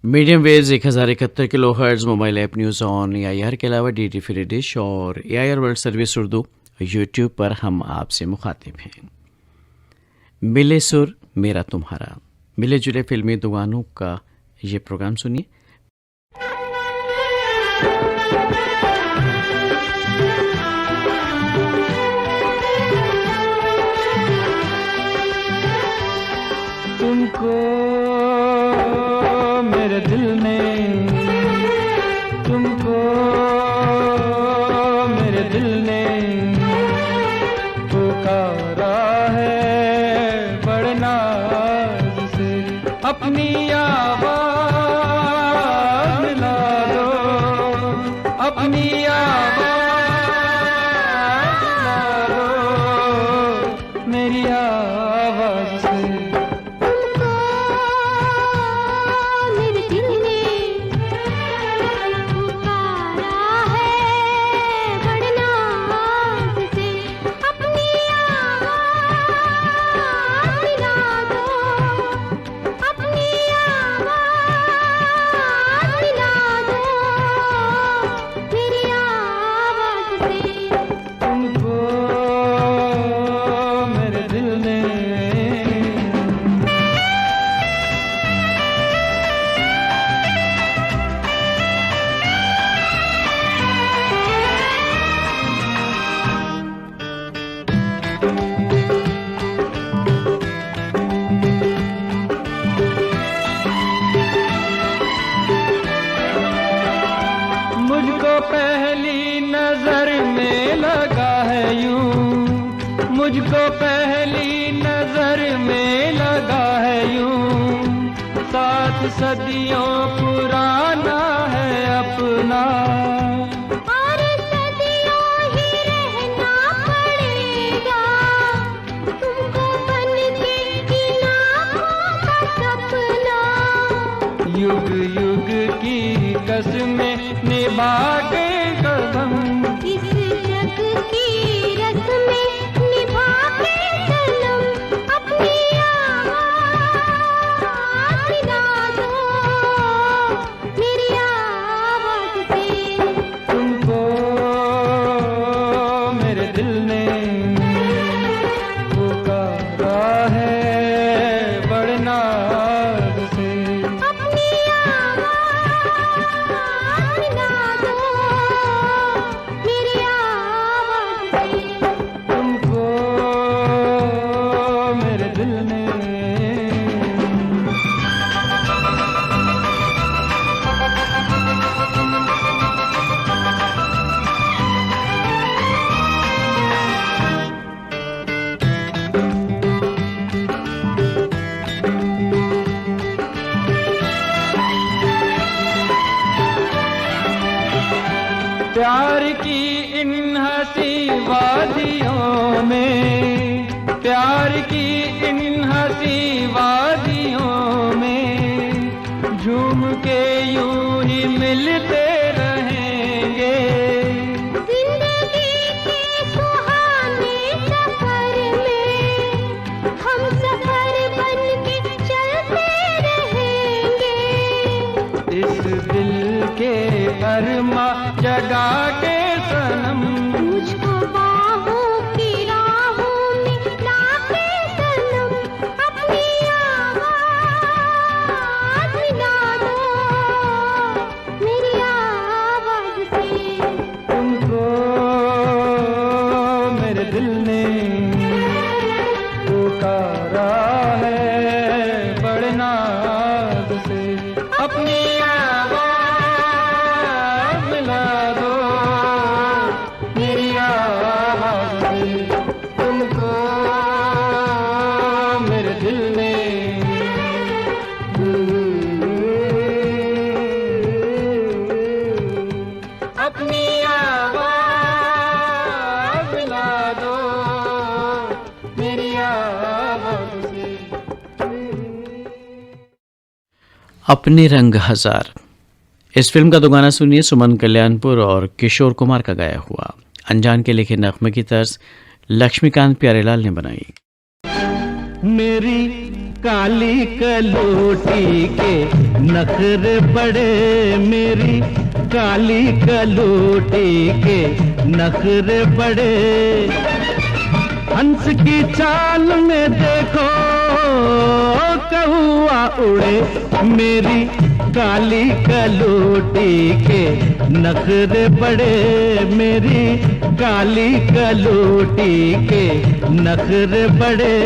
Medium waves 1071 kilo hertz mobile app news on AIR के अलावा DD free dish और AIR world service Urdu YouTube पर हम आपसे मुखातिब हैं। मिले सुर मेरा तुम्हारा, मिले जुले फिल्मी दुआनों का ये प्रोग्राम सुनिए। तुमको मेरे दिल ने, तुमको मेरे दिल ने पुकारा है बड़े नाज से। अपनी आवाज़ मिला दो, अपनी आवाज़ मिला दो मेरी आवाज़ से। मुझको पहली नजर में लगा है यूं, मुझको पहली नजर में लगा है यूं। 7 सदियों पुराना है अपना, और सदियों ही रहना पड़ेगा तुमको बन के इन आँखों का सपना। युग युग की कसमें निभा के कदम, इस जग की रस्में निभा के सनम। अपनी आवाज़ मिला दो मेरी आवाज़ से। तुमको मेरे दिल ने पुकारा है बड़े नाज से। अपनी आवाज़ मिला दो मेरी आवाज़ से। तुमको मेरे दिल ने। प्यार की इन हंसी वादियों में, प्यार की इन हंसी वादियों में झूम के यूं ही मिलते रहेंगे। जिंदगी के सुहाने सफर में हम सफर बन के चलते रहेंगे। इस दिल के अरमा जगा के सनम, मुझको बाहों की राहों में लाके सनम। अपनी आवाज़ मिला दो मेरी आवाज़ से। तुमको मेरे दिल ने पुकारा है बड़े नाज से। अपनी आवाज़ मिला दो मेरी आवाज़ से। तुमको मेरे दिल ने अपनी आवाज़ मिला दो मेरी आवाज़ से। अपने रंग हजार, इस फिल्म का दुगाना सुनिए सुमन कल्याणपुर और किशोर कुमार का गाया हुआ। अनजान के लिखे नगमे की तर्ज लक्ष्मीकांत प्यारेलाल ने बनाई। मेरी काली कलूटी के नखरे बड़े, मेरी काली कलूटी के नखरे बड़े। हंस की चाल में देखो कौआ उड़े, मेरी काली कलूटी के नखरे बड़े, मेरी काली कलूटी के नखरे बड़े।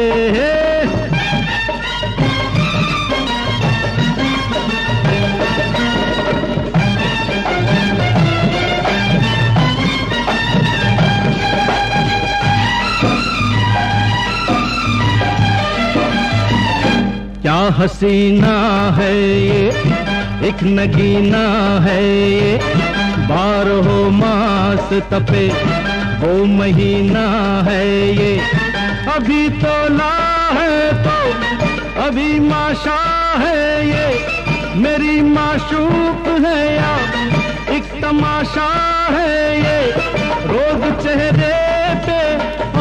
क्या हसीना है ये, एक नगीना है ये, 12 मास तपे वो महीना है ये। अभी तोला है तो अभी माशा है ये, मेरी माशूक है या एक तमाशा है ये। रोज चेहरे पे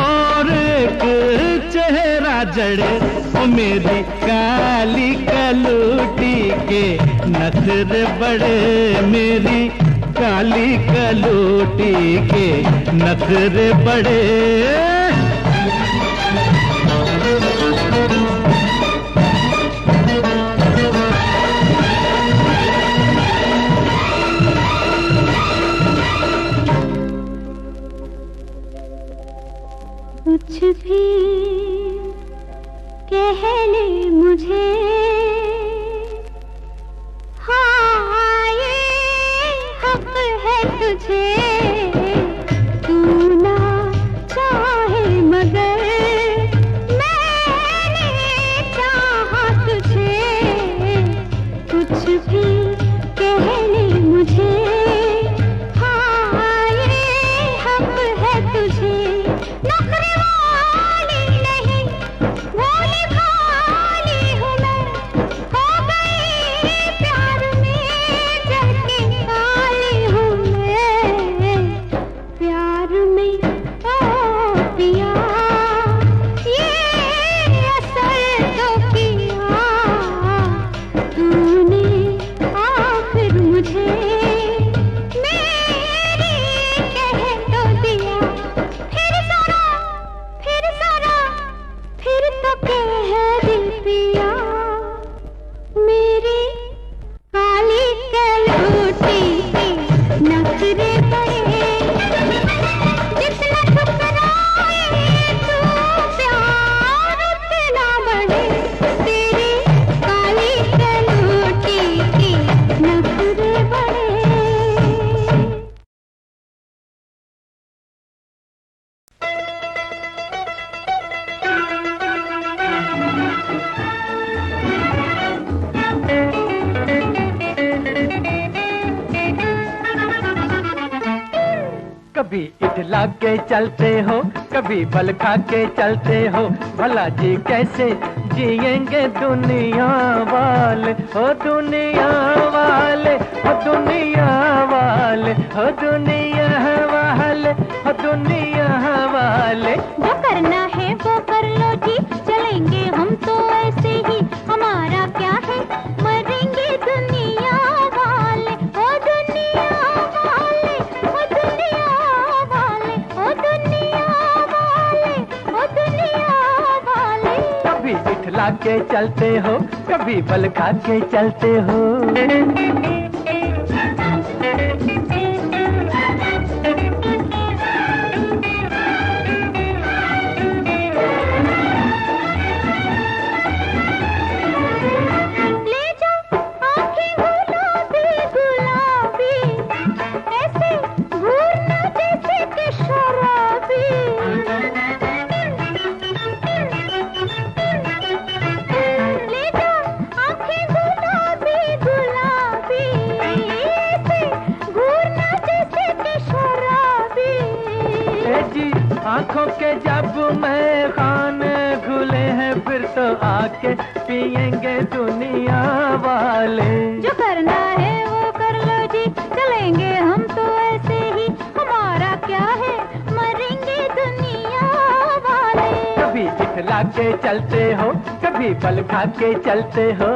और एक चेहरा जड़े, ओ मेरी काली कलूटी के नखरे बड़े, मेरी काली कलूटी के नखरे बड़े। कुछ भी कह ले मुझे, हाँ ये हक है तुझे। तू ना चाहे मगर मैंने चाहा तुझे। कुछ भी कह ले मुझे, हाँ ये हक है तुझे। नखरे वाली नहीं, भोली भाली हूँ मैं, हो गई प्यार में जहके काली हूँ मैं। प्यार में ओ पिया ये असर तो किया तूने आखिर मुझे, मेरी कह तो दिया। फिर सारा फिर तो कह दिल पिया, मेरी काली कलूटी के नखरे बड़े। जितना ठुकराए तू प्यार उतना बढ़े, तेरी काली कलूटी के नखरे बड़े। कभी इठला के चलते हो, कभी बल खा के चलते हो, भला जी कैसे जिएंगे दुनिया वाले, हो दुनिया वाले, हो दुनिया वाले, हो दुनिया वाले, हो दुनिया वाले। जो करना है वो कर लो जी, चलेंगे हम तो ऐसे ही, हमारा क्या है मरेंगे दुनिया वाले। ओ दुनिया वाले, ओ दुनिया वाले, ओ दुनिया वाले, ओ दुनिया वाले। कभी इठला के चलते हो, कभी बल खा के चलते हो। ले जाओ आँखें गुलाबी गुलाबी, ऐसे घूरना जैसे कि शराबी। ले जाओ आँखें गुलाबी गुलाबी, ऐसे घूरना जैसे कि शराबी। ए जी आंखों के जब मैं खाने खुले हैं, फिर तो आके पिएंगे दुनिया वाले। जो करना है वो कर लो जी, चलेंगे हम तो ऐसे ही, हमारा क्या है मरेंगे दुनिया वाले। कभी इठला के चलते हो, कभी कभी बल खा के चलते हो।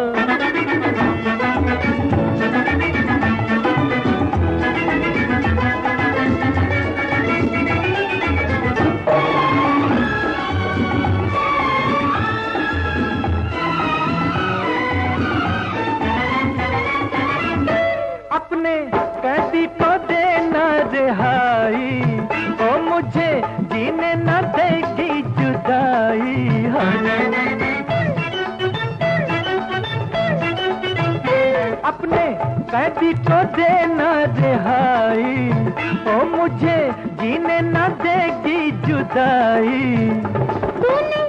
अपने कैदी को देना रिहाई, ओ मुझे जीने न देगी जुदाई। अपने कैदी को देना रिहाई, ओ मुझे जीने न देगी जुदाई। तूने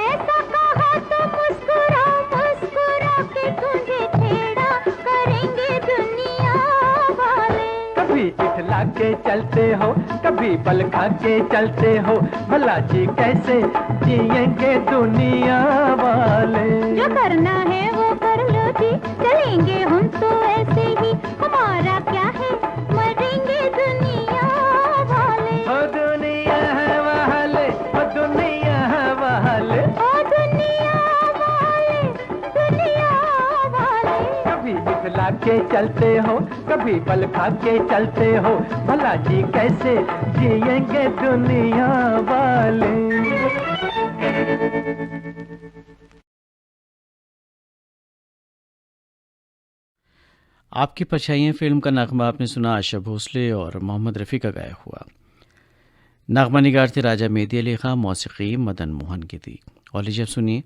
ऐसा कहा तो मुस्कुरा मुस्कुरा के तुझे छेड़ा करेंगे दुनिया वाले। कभी इठला के चलते हो, कभी बल खा के चलते हो, भला जी कैसे जिएंगे दुनिया वाले। जो करना है वो कर लो जी, चलेंगे हम तो ऐसे ही, हमारा क्या है मरेंगे दुनिया वाले। ओ दुनिया वाले, ओ दुनिया वाले, ओ दुनिया वाले, दुनिया वाले। कभी इठला के चलते हो, कभी बल खा के चलते हो, भला जी कैसे जिएंगे दुनिया वाले। आपकी परछाइयाँ फिल्म का नगमा आपने सुना आशा भोसले और मोहम्मद रफ़ी का गाया हुआ। नगमा निगार थे राजा मेहदी अली खां, मौसीकी मदन मोहन की थी। और लीजिए सुनिए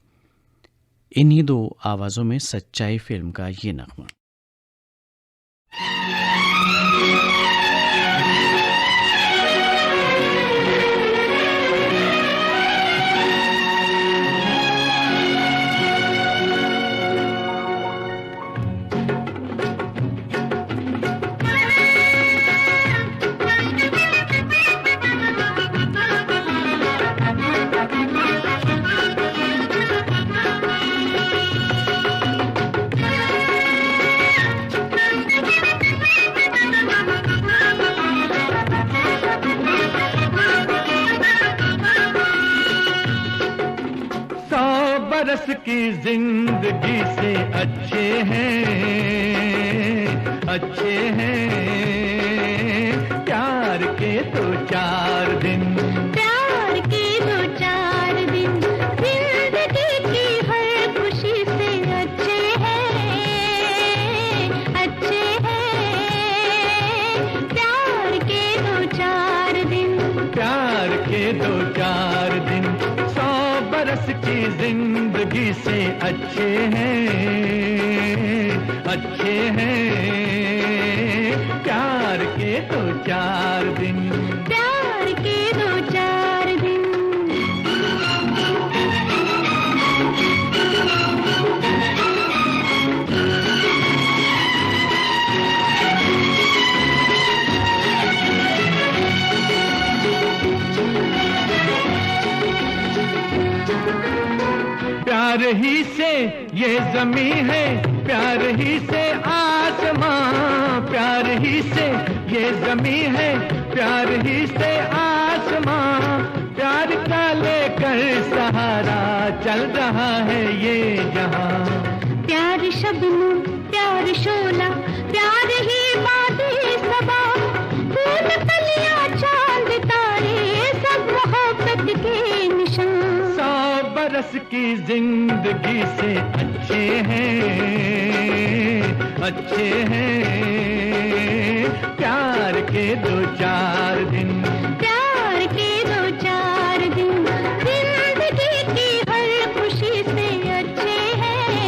इन्हीं दो आवाज़ों में सच्चाई फिल्म का ये नगमा। बरस की जिंदगी से अच्छे हैं प्यार के दो चार दिन। प्यार के दो चार दिन जिंदगी की हर खुशी से अच्छे हैं प्यार के दो चार दिन। प्यार के दो चार दिन 100 बरस की जिंदगी से अच्छे हैं प्यार के दो चार दिन। प्यार के दो चार दिन। प्यार ही से ये ज़मीं है, प्यार ही से आसमां, प्यार ही से ये ज़मीं है, प्यार ही से आसमां। प्यार का लेकर सहारा चल रहा है ये जहां। प्यार शबनम प्यार शोला प्यार ही बातें सबा, फूल कलियां चांद तारे सब मोहब्बत के निशान। 100 बरस की जिंदगी से अच्छे हैं प्यार के दो चार दिन। प्यार के दो चार दिन जिंदगी की हर खुशी से अच्छे हैं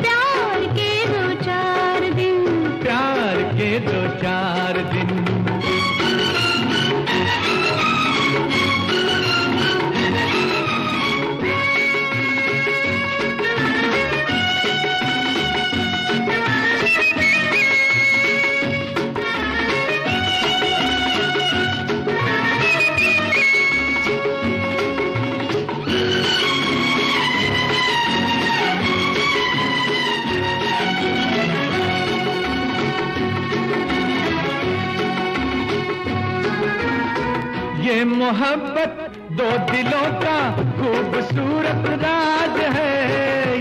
प्यार के दो चार दिन। प्यार के दो चार दिन। ये मोहब्बत दो दिलों का खूबसूरत राज है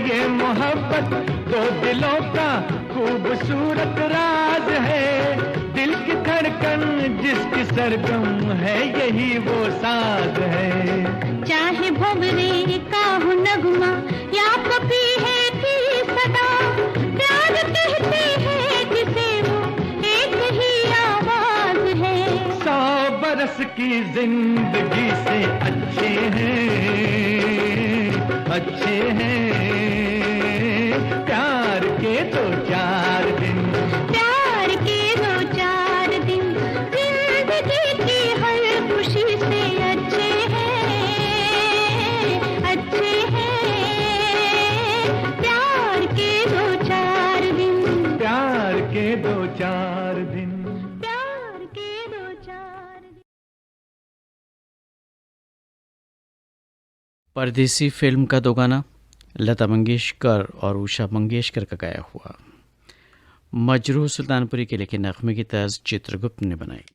ये मोहब्बत, दो दिलों का खूबसूरत राज है। दिल की धड़कन जिसकी सरगम है यही वो साज है। चाहे भंवरे का हो नगमा या कभी है की सदा, प्यार कहते हैं जिसे वो एक ही आवाज है। 100 बरस की जिंदगी से अच्छे हैं प्यार के 2-4 दिन, प्यार के 2-4 दिन जिंदगी की हर खुशी से अच्छे हैं प्यार के 2-4 दिन, प्यार के 2-4 दिन। प्यार के 2-4 दिन। परदेसी फिल्म का दो गाना लता मंगेशकर और उषा मंगेशकर का गाया हुआ, मजरूह सुल्तानपुरी के लिखे नगमे की तर्ज चित्रगुप्त ने बनाई।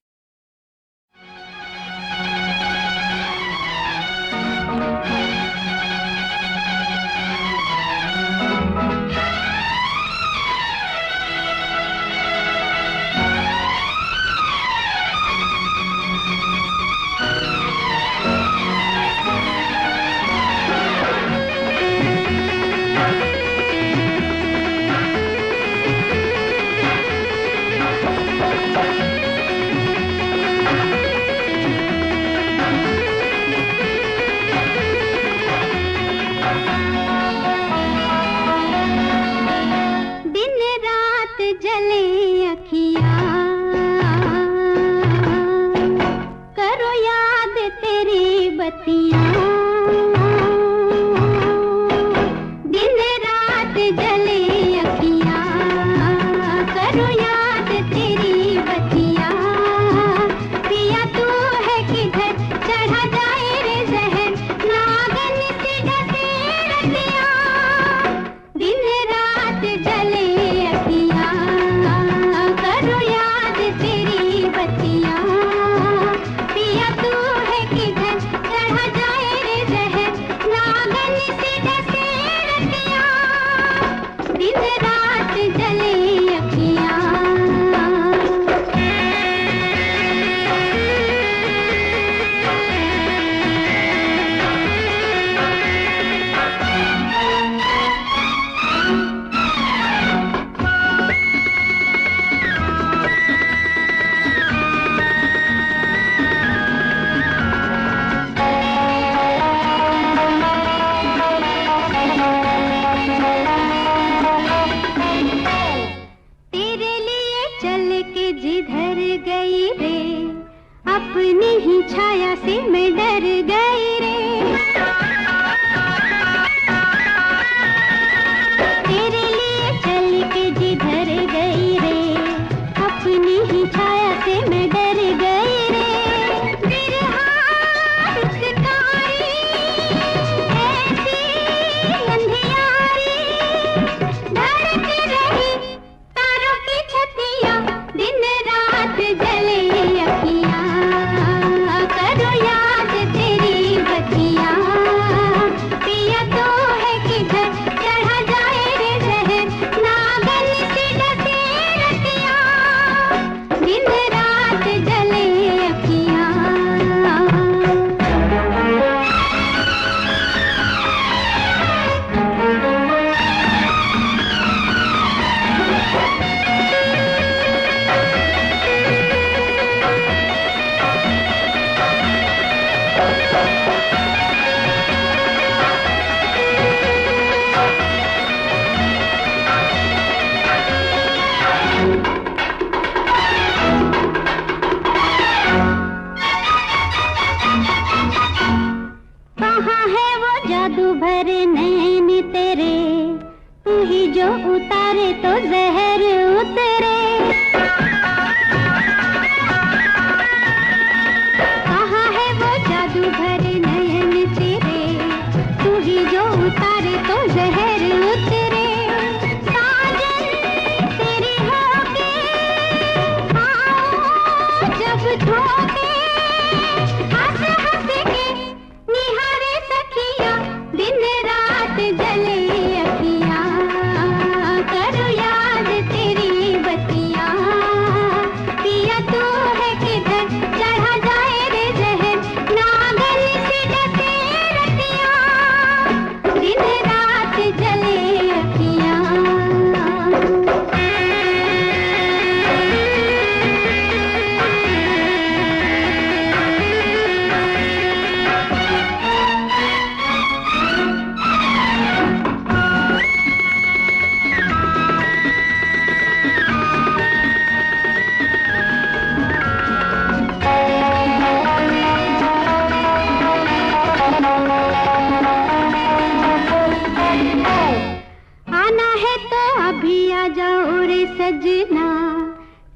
अभी आ जाओ रे सजना,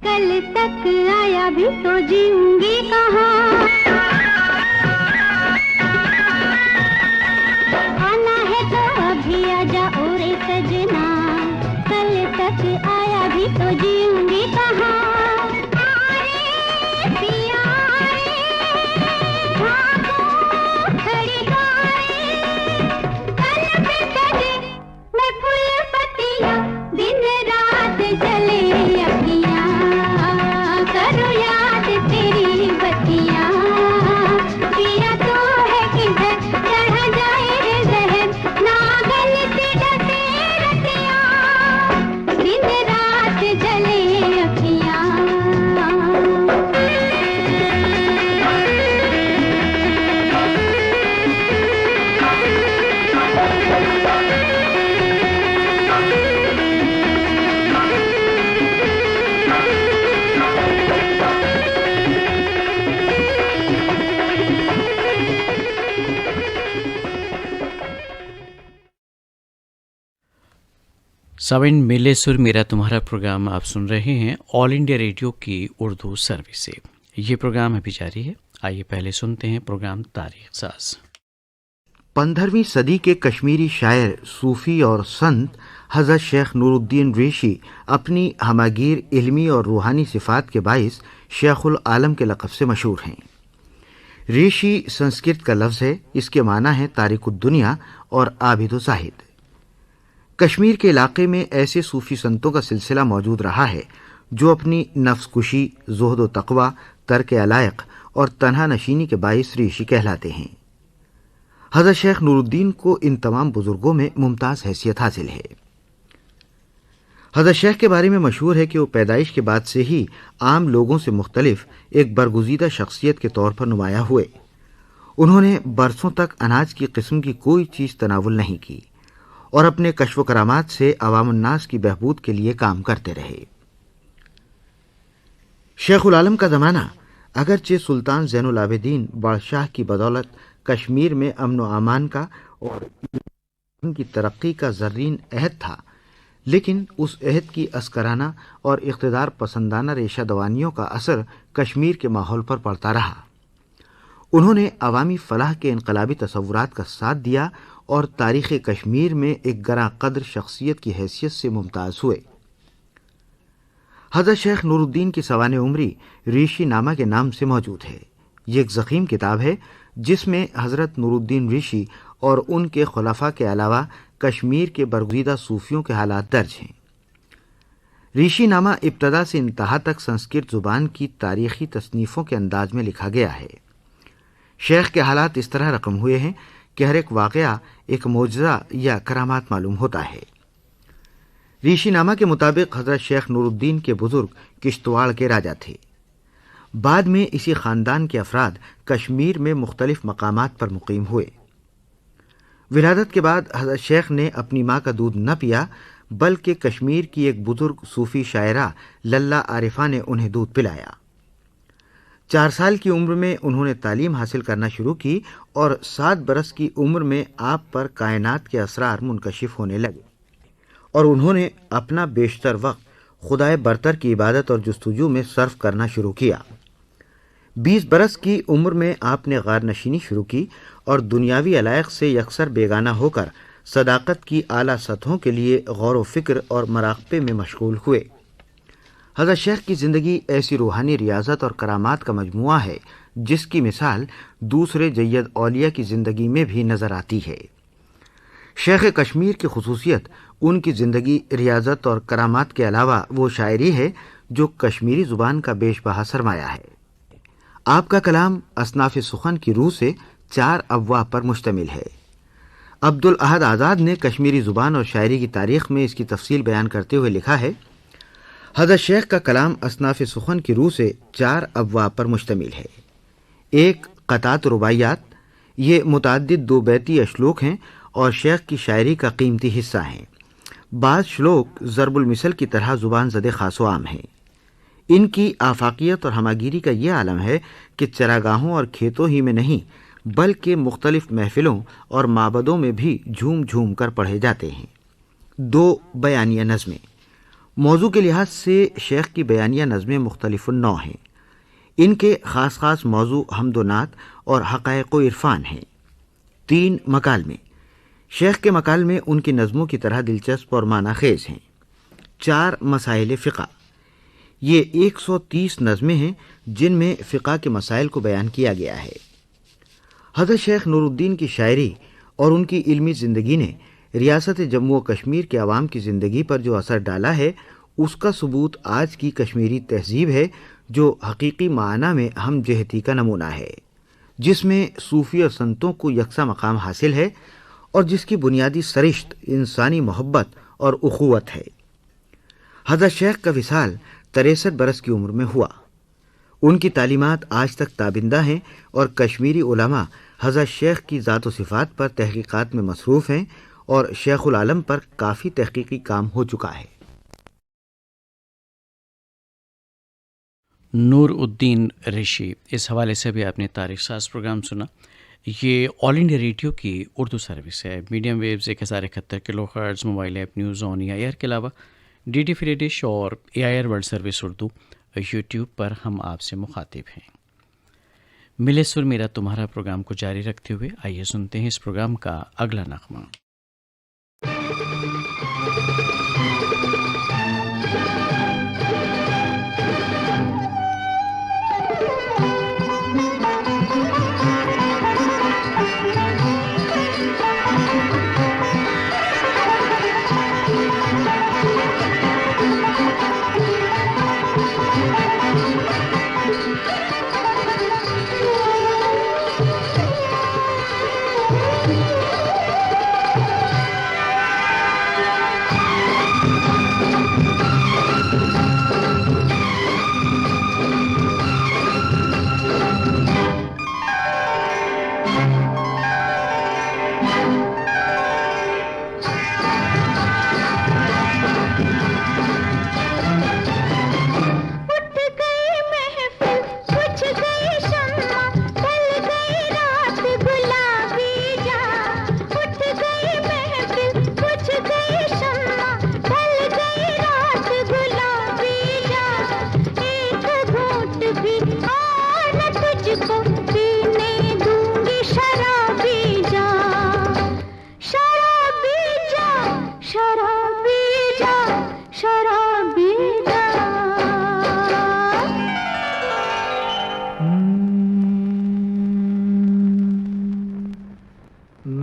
कल तक आया भी तो जीऊंगी कहाँ। आना है तो अभी आ जाओ रे सजना, कल तक आया भी तो जीऊंगी कहाँ। आरे पिया रे, भागो खड़ी गाड़ी, कल पे सजे मैं फूल पत्तियाँ, दिन रात जले अखियाँ, करो याद तेरी बत्तियाँ। पिया तो है किधर चढ़ा जाए रे जहर, नागन से डसे रतियाँ, दिन रात जले अखियाँ। साविन मिले सुर मेरा तुम्हारा प्रोग्राम आप सुन रहे हैं ऑल इंडिया रेडियो की उर्दू सर्विस से। ये प्रोग्राम अभी जारी है। आइए पहले सुनते हैं प्रोग्राम तारीख साज। 15वीं सदी के कश्मीरी शायर, सूफ़ी और संत हज़रत शेख नूरुद्दीन रिशी अपनी हमागीर इल्मी और रूहानी सिफ़ात के बाइस शेखुल आलम के लक़ब से मशहूर हैं। रिशी संस्कृत का लफ्ज़ है, इसके माना है तारिकुद्दुनिया और आबिदो ज़ाहिद। कश्मीर के इलाके में ऐसे सूफ़ी संतों का सिलसिला मौजूद रहा है जो अपनी नफ्स कुशी, ज़ुहद व तक़वा, तर्क अलाइक़ और तन्हा नशीनी के बाइस रिशी कहलाते हैं। हज़रत शेख नूरुद्दीन को इन तमाम बुजुर्गों में मुमताज़ हैसियत हासिल है। हज़रत शेख के बारे में मशहूर है कि वो पैदाइश के बाद से ही आम लोगों से मुख्तलिफ एक बरगुज़ीदा शख्सियत के तौर पर नुमाया हुए। उन्होंने बरसों तक अनाज की किस्म की कोई चीज़ तनावुल नहीं की और अपने कश्फ करामात से अवामुन्नास की बहबूद के लिए काम करते रहे। शेखुल आलम का ज़माना अगरचे सुल्तान ज़ैनुल आबिदीन बादशाह की बदौलत कश्मीर में अमन व अमान का और उनकी तरक्की का ज़र्रीन अहद था, लेकिन उस अहद की अस्कराना और इक़्तिदार पसंदाना रेशा दवानियों का असर कश्मीर के माहौल पर पड़ता रहा। उन्होंने अवामी फलाह के इनकलाबी तसव्वुरात का साथ दिया और तारीख़ कश्मीर में एक गरा कद्र शख्सियत की हैसियत से मुमताज़ हुए। हज़रत शेख नूरुद्दीन की सवाने उम्री रिशी नामा के नाम से मौजूद है। ये एक ज़ख़ीम किताब है जिसमें हज़रत नूरुद्दीन रिशी और उनके खुलाफा के अलावा कश्मीर के बरगुज़ीदा सूफ़ियों के हालात दर्ज हैं। रिशी नामा इब्तदा से इंतहा तक संस्कृत ज़ुबान की तारीख़ी तसनीफ़ों के अंदाज में लिखा गया है। शेख के हालात इस तरह रकम हुए हैं कि हर एक वाक़या एक मोजज़ा या करामात मालूम होता है। रिशी नामा के मुताबिक हज़रत शेख नूरुद्दीन के बुज़ुर्ग किश्तवाड़ के राजा थे। बाद में इसी ख़ानदान के अफराद कश्मीर में मुख्तलिफ मकामात पर मुक़ीम हुए। विलादत के बाद हज़रत शेख ने अपनी माँ का दूध न पिया, बल्कि कश्मीर की एक बुज़ुर्ग सूफ़ी शायरा लल्ला आरिफा ने उन्हें दूध पिलाया। 4 साल की उम्र में उन्होंने तालीम हासिल करना शुरू की और 7 बरस की उम्र में आप पर कायनात के असरार मुनकशिफ होने लगे और उन्होंने अपना बेशतर वक्त खुदाए बरतर की इबादत और जुस्तजू में सर्फ करना शुरू किया। 20 बरस की उम्र में आपने गार नशीनी शुरू की और दुनियावी अलाइक़ से यकसर बेगाना होकर सदाकत की आला सतहों के लिए गौर व फिक्र और मराक़बे में मशगूल हुए। हज़रत शेख की ज़िंदगी ऐसी रूहानी रियाजत और करामात का मजमुआ है जिसकी मिसाल दूसरे जय्यद औलिया की ज़िंदगी में भी नज़र आती है। शेख कश्मीर की खुसूसियत उनकी ज़िंदगी, रियाजत और करामात के अलावा वो शायरी है जो कश्मीरी ज़ुबान का बेशबहा सरमाया है। आपका कलाम असनाफ़ सुखन की रूह से 4 अबवाब पर मुश्तमिल है। अब्दुल अहद आज़ाद ने कश्मीरी ज़ुबान और शायरी की तारीख़ में इसकी तफसील बयान करते हुए लिखा है, हज़रत शेख का कलाम असनाफ़ सुखन की रूह से 4 अबवाब पर मुश्तमिल है। 1 क़तात रुबाइयात, ये मुतअद्दिद 2 बैती अशलोक हैं और शेख की शायरी का कीमती हिस्सा हैं। बाज़ श्लोक ज़रबुल मिसल की तरह ज़ुबान ज़दे ख़ास व आम हैं। इनकी आफाकियत और हमागिरी का यह आलम है कि चरागाहों और खेतों ही में नहीं बल्कि मुख्तलिफ महफिलों और माबदों में भी झूम झूम कर पढ़े जाते हैं। 2 बयानिया नज़में, मौजू के लिहाज से शेख की बयानिया नज़में मुख्तलिफ नौ हैं। इनके ख़ास ख़ास मौजू हमदोनात और हक़ाइक़ व इरफ़ान हैं। 3 मकालमे। शेख के मकालमे उनकी नज़मों की तरह दिलचस्प और मानाखेज़ हैं। 4 मसाइल फ़िक़ा। ये 130 नज़में हैं जिनमें फ़िक़ा के मसाइल को बयान किया गया है। हज़रत शेख नूरुद्दीन की शायरी और उनकी इल्मी ज़िंदगी ने रियासत जम्मू व कश्मीर के अवाम की ज़िंदगी पर जो असर डाला है उसका सबूत आज की कश्मीरी तहज़ीब है, जो हकीकी माना में हम जहती का नमूना है, जिसमें सूफ़ी और संतों को यकसा मकाम हासिल है और जिसकी बुनियादी सरिश्त इंसानी मोहब्बत और उख़ुवत है। हज़रत शेख का विसाल 63 बरस की उम्र में हुआ। उनकी तालीमात आज तक ताबिंदा हैं और कश्मीरी उलमा हज़रत शेख की ज़ात व सिफ़ात पर तहक़ीक़ात में मसरूफ़ हैं और शेखुल आलम पर काफ़ी तहक़ीक़ी काम हो चुका है। नूरुद्दीन ऋषि, इस हवाले से भी आपने तारीख़ साज़ प्रोग्राम सुना। ये ऑल इंडिया रेडियो की उर्दू सर्विस है। Medium waves 1071 kilohertz, mobile app news on AIR के अलावा DD फ्री डिश और AIR world service Urdu YouTube पर हम आपसे मुखातिब हैं। मिले सुर मेरा तुम्हारा प्रोग्राम को जारी रखते हुए आइए सुनते हैं इस प्रोग्राम का अगला नगमा।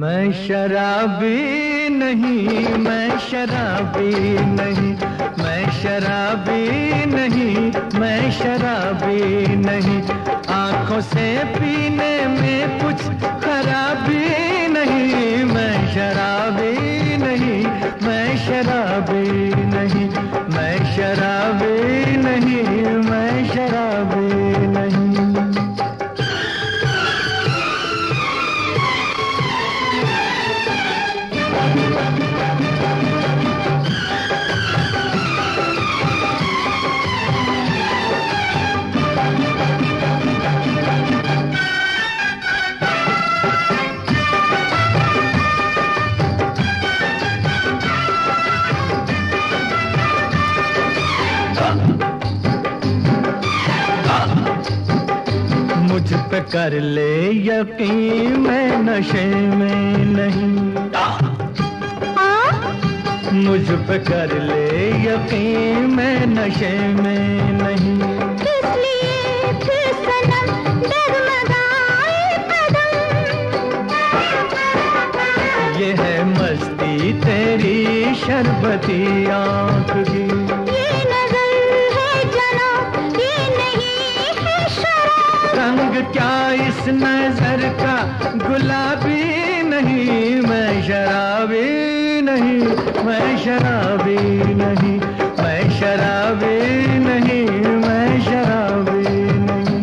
मैं शराबी नहीं, मैं शराबी नहीं, मैं शराबी नहीं, मैं शराबी नहीं। आंखों से पीने में कुछ खराबी नहीं। मैं शराबी नहीं, मैं शराबी नहीं, मैं शराबी नहीं, मैं शराबी नहीं। मुझ पे कर ले यकीन, मैं नशे में नहीं। मुझ पे कर ले यकीन, मैं नशे में नहीं। इसलिए फिर सनम डगमगाए कदम। ये है मस्ती तेरी शरबती आँख की। ये नजर है जनाब, ये नहीं है शराब। रंग क्या इस नजर का गुलाबी नहीं। मैं शराबी नहीं, मैं शराबी नहीं, मैं शराबी नहीं, मैं शराबी नहीं।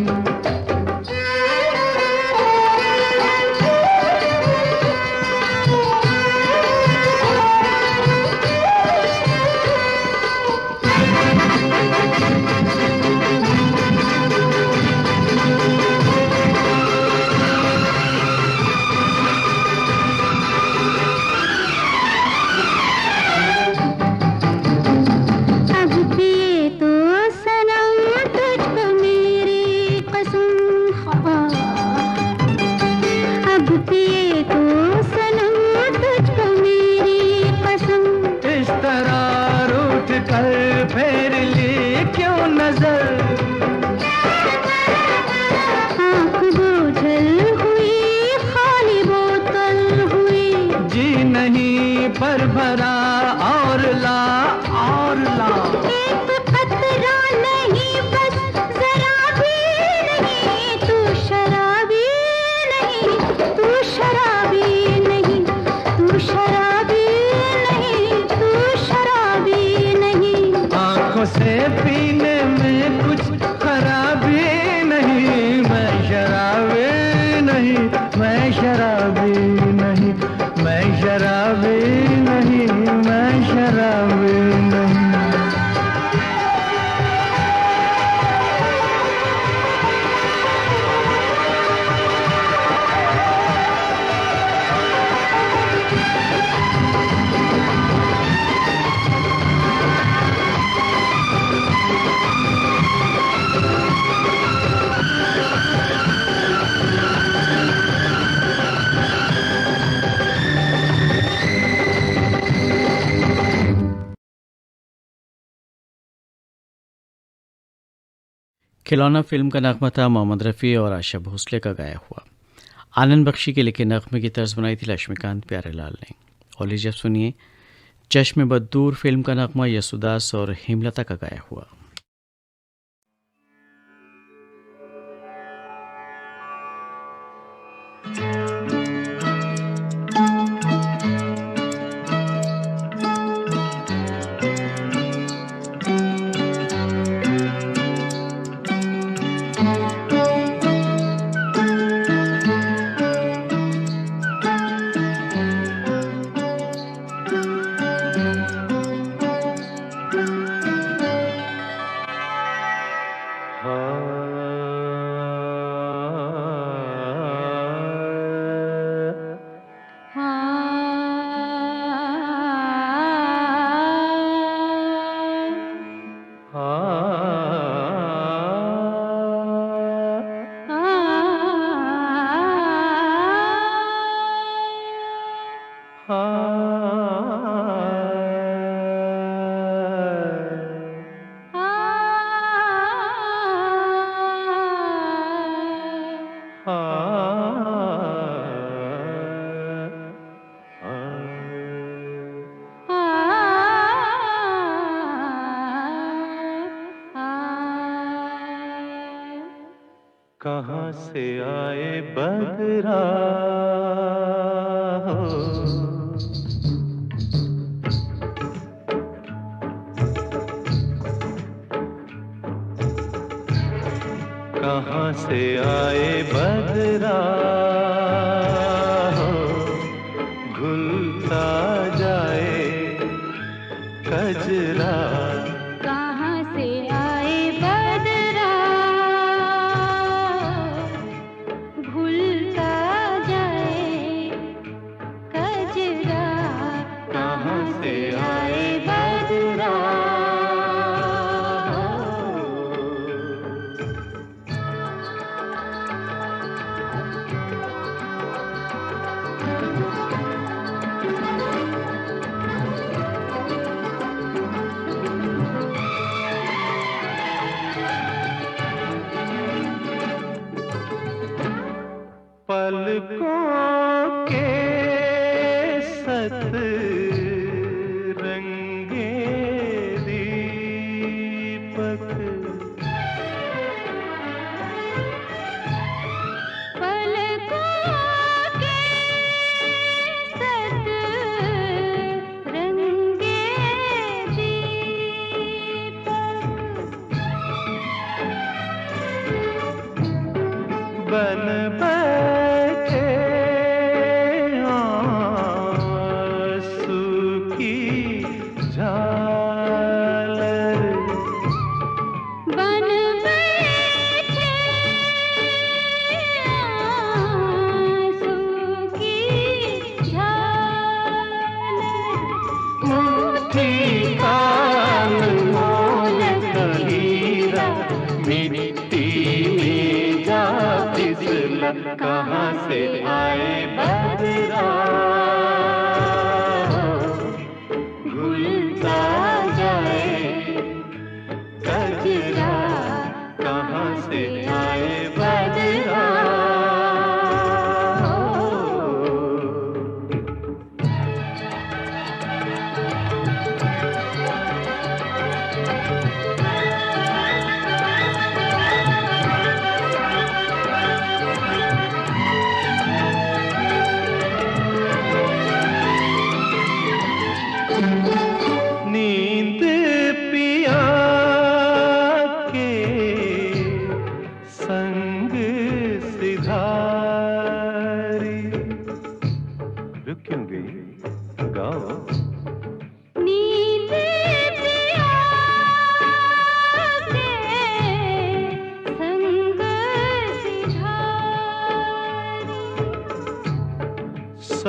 नजर आँख बोझल हुई खाली बोतल हुई जी नहीं पर भरा और ला एक कतरा नहीं बस जरा भी नहीं तू शराबी नहीं तू शराबी नहीं तू शराबी नहीं तू शराबी नहीं आंखों से पीने में कुछ खराबी नहीं मैं शराबी नहीं मैं शराबी नहीं मैं शराबी नहीं मैं शराबी नहीं खिलौना फिल्म का नगमा था मोहम्मद रफ़ी और आशा भोसले का गाया हुआ। आनंद बख्शी के लिखे नगमे की तर्ज बनाई थी लक्ष्मीकांत प्यारेलाल ने। और लीजिए अब सुनिए चश्मे बदूर फिल्म का नगमा यसुदास और हेमलता का गाया हुआ। कहाँ से आए बदरा कहाँ से आए बदरा घुलता जाए कजरा कहाँ से आए बदरा भूलता जाए कजरा कहाँ से आए बदरा पलकों के सत रंगे दीपक पलकों के सत रंगे दीपक बन बैठे आंसू की झालर बन बैठे आंसू की झालर मुट्ठी काल मोल कलीरा मिट्टी में जा फिसला कहाँ से आए बदरा घुलता जाए कजरा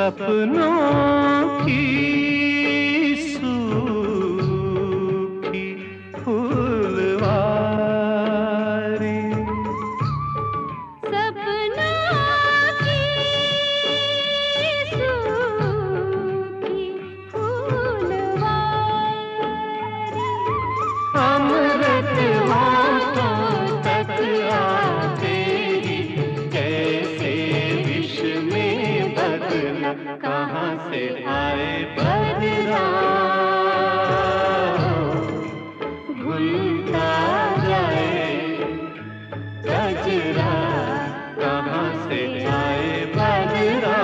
सपनों की सूखी फूलवारी सपनों की सूखी फूलवारी अमृत होठों तक आते ही कैसे विष में बदला कहाँ से आए बदला भूलता जाए गजरा कहाँ से आए बदला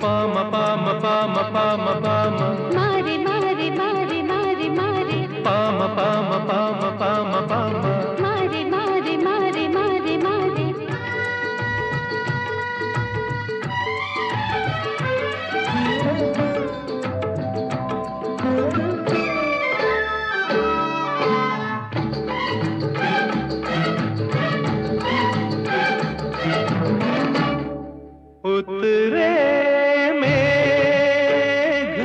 palm palm palm palm palm मारे मारे मारे मारे मारे palm palm palm palm palm मारे मारे मारे मारे मारे उतरे मेघ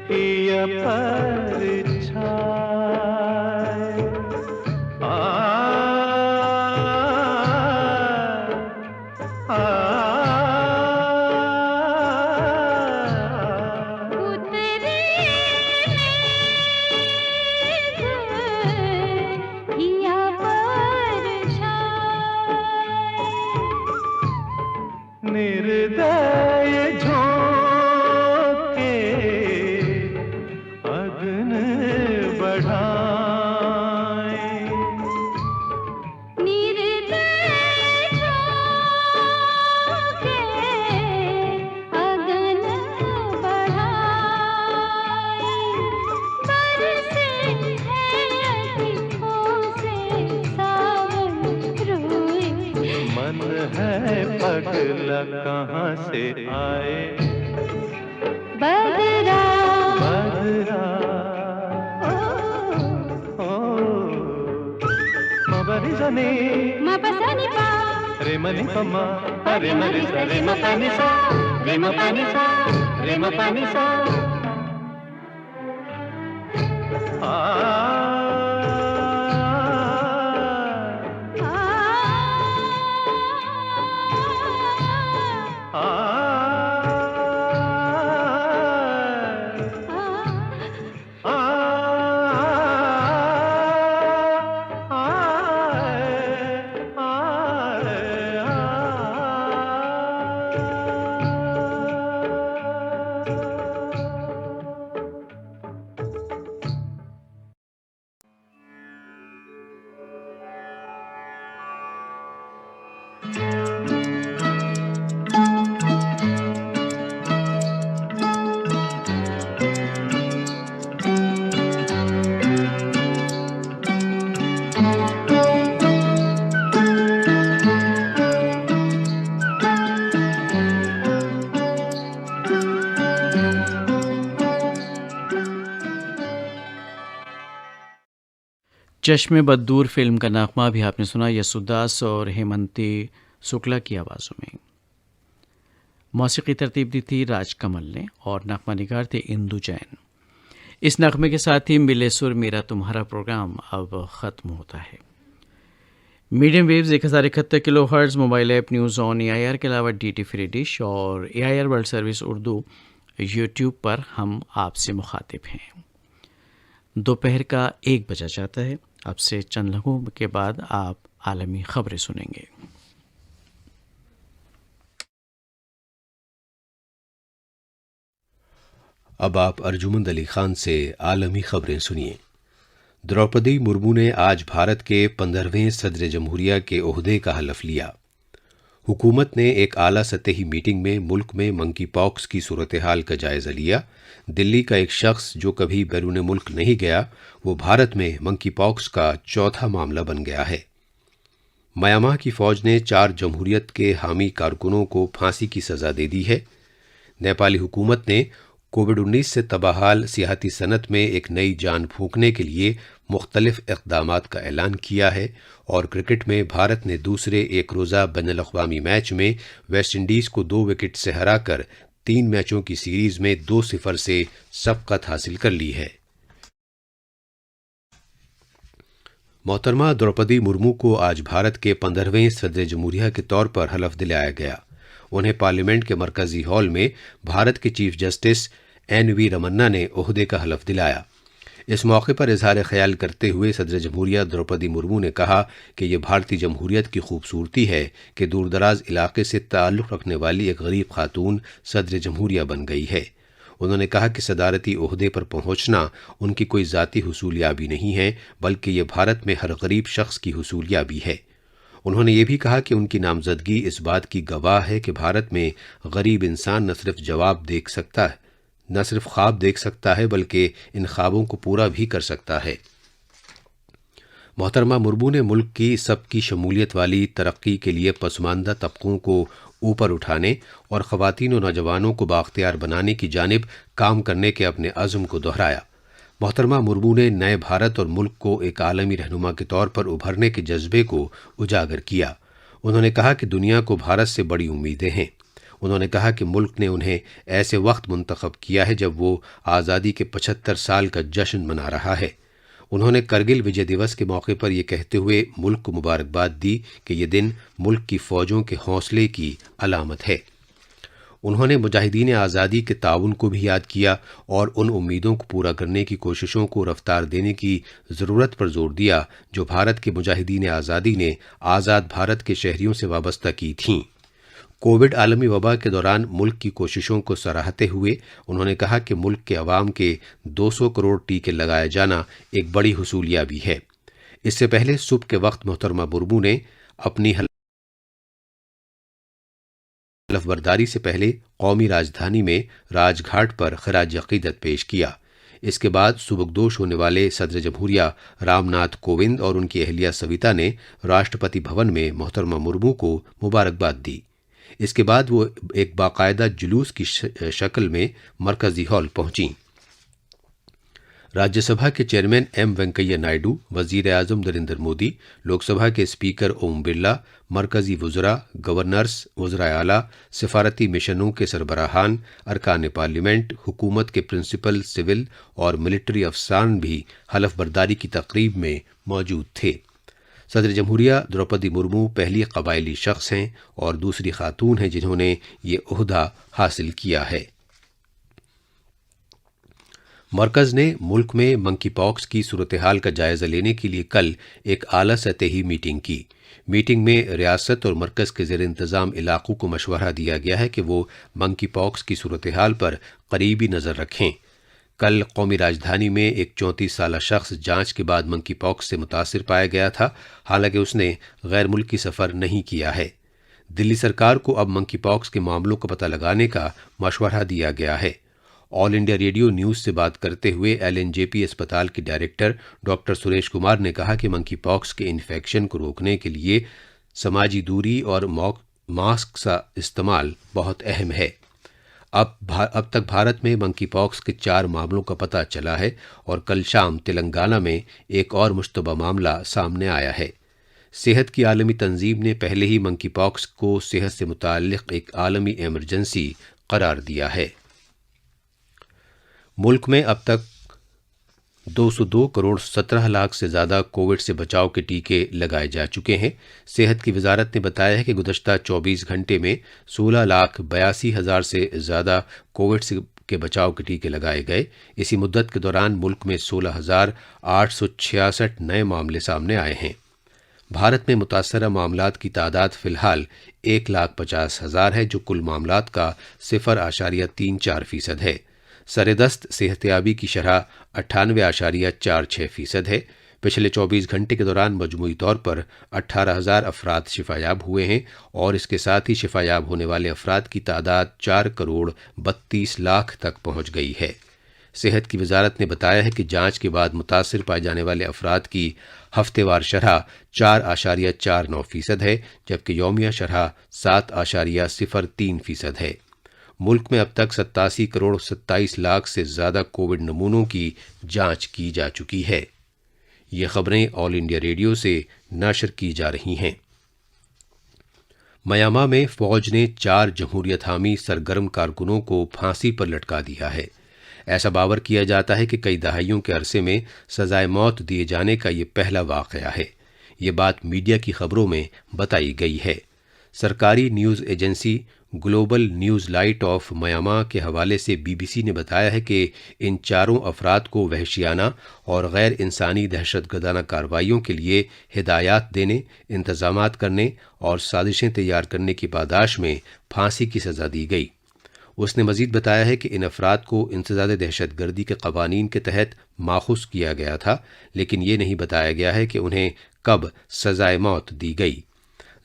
हिया परछाए उतरे हिया परछाए निर्दय झोंके अग्न बढ़ाए निर्दय झोंके अगन बढ़ाए बरसे है अधिकों से सावन रोए मन है पगला कहाँ से आए बदरा बदरा ओ मबरी जने मपसनी पा रे मनि पमा अरे मरि सा रे म पानि सा रे म पानि सा रे म पानि सा आ आ चश्मे बद्दूर फिल्म का नगमा भी आपने सुना यसुदास और हेमंती शुक्ला की आवाज़ों में। मौसीकी तरतीब दी थी राजकमल ने और नगमा निगार थे इंदु जैन। इस नगमे के साथ ही मिले सुर मेरा तुम्हारा प्रोग्राम अब ख़त्म होता है। Medium waves 1071 kilohertz mobile app news on AIR के अलावा DT फ्री डिश और AIR world service Urdu YouTube पर हम आपसे मुखातिब हैं। दोपहर का 1 बजा जाता है। अब से चंद लम्हों के बाद आप आलमी खबरें सुनेंगे। अब आप अर्जुमंद अली खान से आलमी खबरें सुनिए। द्रौपदी मुर्मू ने आज भारत के 15वें सदर जमहूरिया के ओहदे का हलफ लिया। हुकूमत ने एक आला सतही मीटिंग में मुल्क में मंकी पॉक्स की सूरत हाल का जायजा लिया। दिल्ली का एक शख्स जो कभी बैरून मुल्क नहीं गया, वो भारत में मंकी पॉक्स का चौथा मामला बन गया है। म्यांमार की फौज ने 4 जमहूरियत के हामी कारकुनों को फांसी की सजा दे दी है। नेपाली हुकूमत ने कोविड-19 से तबाहाल सियाहती सनत में एक नई जान फूंकने के लिए मुख्तलिफ इक़दामात का ऐलान किया है और क्रिकेट में भारत ने दूसरे एक रोज़ा बैनुल-अक़वामी मैच में वेस्ट इंडीज़ को 2 विकेट से हराकर 3 मैचों की सीरीज में 2-0 से सबकत हासिल कर ली है। मोहतरमा द्रौपदी मुर्मू को आज भारत के 15वें सदर जमहूरिया के तौर पर हलफ दिलाया गया। उन्हें पार्लियामेंट के मरकजी हॉल में भारत के चीफ जस्टिस एन.वी. रमन्ना ने ओहदे का हलफ दिलाया। इस मौके पर इजहार ख्याल करते हुए सदर जमहूरिया द्रौपदी मुर्मू ने कहा कि यह भारतीय जमहूरियत की खूबसूरती है कि दूरदराज इलाके से ताल्लुक़ रखने वाली एक गरीब खातून सदर जमहूरिया बन गई है। उन्होंने कहा कि सदारती ओहदे पर पहुंचना उनकी कोई ज़ाती हुसूलियाबी नहीं है, बल्कि ये भारत में हर गरीब शख्स की हुसूलियाबी है। उन्होंने ये भी कहा कि उनकी नामजदगी इस बात की गवाह है कि भारत में गरीब इंसान न सिर्फ ख्वाब देख सकता है बल्कि इन ख्वाबों को पूरा भी कर सकता है। मोहतरमा मुर्मू ने मुल्क की सबकी शमूलियत वाली तरक्की के लिए पसमानदा तबकों को ऊपर उठाने और ख़वातीन और नौजवानों को बाख्तियार बनाने की जानिब काम करने के अपने अज़्म को दोहराया। मोहतरमा मुर्मू ने नए भारत और मुल्क को एक आलमी रहनुमा के तौर पर उभरने के जज्बे को उजागर किया। उन्होंने कहा कि दुनिया को भारत से बड़ी उम्मीदें हैं। उन्होंने कहा कि मुल्क ने उन्हें ऐसे वक्त मुंतखब किया है जब वो आज़ादी के 75 साल का जश्न मना रहा है। उन्होंने करगिल विजय दिवस के मौके पर यह कहते हुए मुल्क को मुबारकबाद दी कि यह दिन मुल्क की फ़ौजों के हौसले की अलामत है। उन्होंने मुजाहिदीन आज़ादी के ताउन को भी याद किया और उन उम्मीदों को पूरा करने की कोशिशों को रफ्तार देने की ज़रूरत पर जोर दिया जो भारत के मुजाहिदीन आज़ादी ने आज़ाद भारत के शहरियों से वाबस्ता की थीं। कोविड आलमी वबा के दौरान मुल्क की कोशिशों को सराहते हुए उन्होंने कहा कि मुल्क के अवाम के 200 करोड़ टीके लगाया जाना एक बड़ी हुसूलियाबी है। इससे पहले सुबह के वक्त मोहतरमा मुर्मू ने अपनी हलफबरदारी से पहले कौमी राजधानी में राजघाट पर खराज अकीदत पेश किया। इसके बाद सुबकदोश होने वाले सदर जमहूरिया रामनाथ कोविंद और उनकी अहलिया सविता ने राष्ट्रपति भवन में मोहतरमा मुर्मू को मुबारकबाद दी। इसके बाद वो एक बाकायदा जुलूस की शक्ल में मरकजी हॉल पहुंची। राज्यसभा के चेयरमैन एम वेंकैया नायडू, वजीर आजम नरेंद्र मोदी, लोकसभा के स्पीकर ओम बिरला, मरकजी वज़रा, गवर्नर्स, वज़राए आला, सिफारती मिशनों के सरबराहान, अरकान पार्लियामेंट, हुकूमत के प्रिंसिपल, सिविल और मिलिट्री अफसरान भी हलफ बर्दारी की तकरीब में मौजूद थे। सदर जमहूरिया द्रौपदी मुर्मू पहली कबायली शख्स हैं और दूसरी खातून हैं जिन्होंने ये ओहदा हासिल किया है। मरकज़ ने मुल्क में मंकी पॉक्स की सूरत हाल का जायजा लेने के लिए कल एक आला सतही मीटिंग की। मीटिंग में रियासत और मरकज़ के ज़ेर इंतज़ाम इलाक़ों को मशवरा दिया गया है कि वो मंकी पॉक्स की सूरत हाल पर करीबी नज़र रखें। कल कौमी राजधानी में एक 34 साला शख्स जांच के बाद मंकी पॉक्स से मुतासिर पाया गया था, हालांकि उसने गैर मुल्की सफ़र नहीं किया है। दिल्ली सरकार को अब मंकी पॉक्स के मामलों का पता लगाने का मशवरा दिया गया है। ऑल इंडिया रेडियो न्यूज़ से बात करते हुए LNJP अस्पताल के डायरेक्टर डॉक्टर सुरेश कुमार ने कहा कि मंकी पॉक्स के इन्फेक्शन को रोकने के लिए समाजी दूरी और मास्क का इस्तेमाल बहुत अहम है। अब तक भारत में मंकी पॉक्स के 4 मामलों का पता चला है और कल शाम तेलंगाना में एक और मुश्तबा मामला सामने आया है। सेहत की आलमी तंजीम ने पहले ही मंकी पॉक्स को सेहत से मुताल्लिक एक आलमी इमरजेंसी करार दिया है। मुल्क में अब तक 202 करोड़ 17 लाख से ज़्यादा कोविड से बचाव के टीके लगाए जा चुके हैं। सेहत की वजारत ने बताया है कि गुज़श्ता 24 घंटे में 16,82,000 से ज़्यादा कोविड से के बचाव के टीके लगाए गए। इसी मुद्दत के दौरान मुल्क में 16,866 नए मामले सामने आए हैं। भारत में मुतासरा मामलात की तादाद फ़िलहाल 1,50,000 है, जो कुल मामलात का 0.34% है। सरेदस्त सेहतयाबी की शरह 98.46% है। पिछले 24 घंटे के दौरान मजमूई तौर पर 18,000 अफराद शिफायाब हुए हैं और इसके साथ ही शिफायाब होने वाले अफराद की तादाद 4 करोड़ 32 लाख तक पहुंच गई है। सेहत की वजारत ने बताया है कि जांच के बाद मुतासिर पाए जाने वाले अफराद की हफ्तेवार शरह 4.49% है, जबकि यौमिया शरह 7.03% है। मुल्क में अब तक 87 करोड़ 27 लाख से ज्यादा कोविड नमूनों की जांच की जा चुकी है। ये खबरें ऑल इंडिया रेडियो से नशर की जा रही हैं। म्यांमार में फौज ने 4 जमहूरियत हामी सरगर्म कारकुनों को फांसी पर लटका दिया है। ऐसा बावर किया जाता है कि कई दहाइयों के अरसे में सजाए मौत दिए जाने का ये पहला वाकया है। ये बात मीडिया की खबरों में बताई गई है। सरकारी news agency global news light of Myanmar के हवाले से बीबीसी ने बताया है कि इन चारों अफराद को वहशियाना और गैर इंसानी दहशतगर्दाना कार्रवाइयों के लिए हिदायत देने, इंतजामात करने और साजिशें तैयार करने की पादाश में फांसी की सजा दी गई। उसने मजीद बताया है कि इन अफराद को इंसदाद दहशतगर्दी के कवानीन के तहत माखूज किया गया था, लेकिन ये नहीं बताया गया है कि उन्हें कब सजाए मौत दी गई।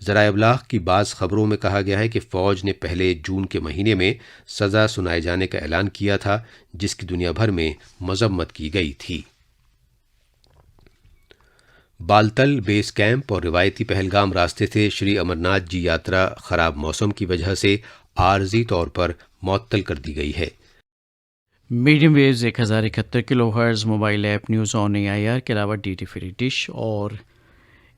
ज़राए इब्लाग की बाज़ खबरों में कहा गया है कि फ़ौज ने पहले जून के महीने में सज़ा सुनाए जाने का ऐलान किया था, जिसकी दुनिया भर में मजम्मत की गई थी। बालतल बेस कैंप और रिवायती पहलगाम रास्ते से श्री अमरनाथ जी यात्रा खराब मौसम की वजह से आर्जी तौर पर मुअत्तल कर दी गई है। Medium waves 1071 kilohertz mobile app news on AIR के अलावा DT फ्री डिश और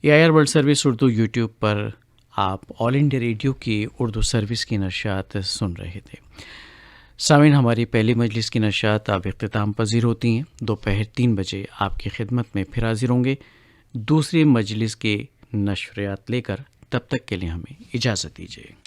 AIR world service Urdu YouTube पर आप ऑल इंडिया रेडियो की उर्दू सर्विस की नशात सुन रहे थे। सामीन, हमारी पहली मजलिस की नशात अब इख्तिताम पजीर होती हैं। दोपहर 3 बजे आपकी खिदमत में फिर हाजिर होंगे दूसरी मजलिस के नशरियात लेकर। तब तक के लिए हमें इजाज़त दीजिए।